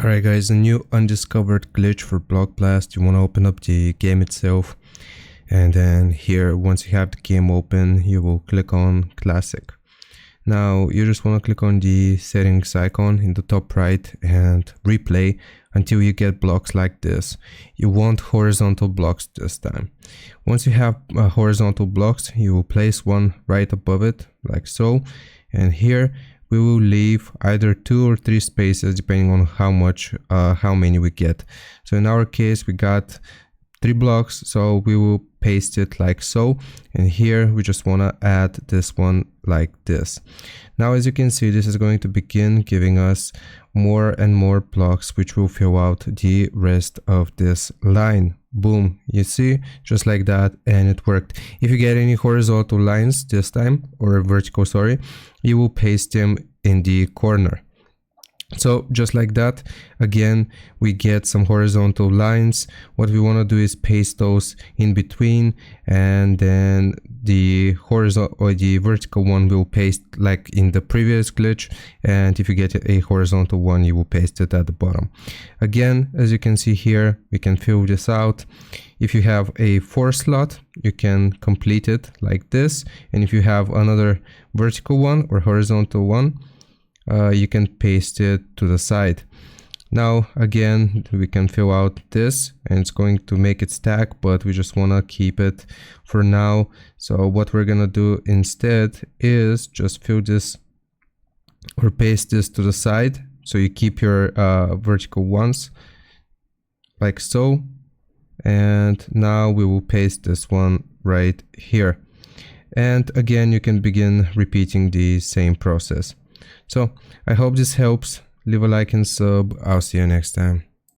Alright guys, a new undiscovered glitch for Block Blast. You want to open up the game itself, and then here, once you have the game open, you will click on Classic. Now you just want to click on the settings icon in the top right and replay until you get blocks like this. You want horizontal blocks this time. Once you have horizontal blocks, you will place one right above it like so, and here we will leave either 2 or 3 spaces depending on how many we get. So in our case we got 3 blocks, so we will paste it like so, and here we just want to add this one like this. Now as you can see, this is going to begin giving us more and more blocks which will fill out the rest of this line. Boom, you see, just like that, and it worked. If you get any horizontal lines this time, or vertical, sorry, you will paste them in the corner. So just like that, again, we get some horizontal lines. What we want to do is paste those in between, and then the horizontal or the vertical one will paste like in the previous glitch, and if you get a horizontal one, you will paste it at the bottom. Again, as you can see here, we can fill this out. If you have a 4 slot, you can complete it like this, and if you have another vertical one or horizontal one, you can paste it to the side. Now again, we can fill out this, and it's going to make it stack, but we just want to keep it for now. So what we're gonna do instead is just fill this or paste this to the side, so you keep your vertical ones like so, and now we will paste this one right here, and again you can begin repeating the same process. So I hope this helps. Leave a like and sub. I'll see you next time.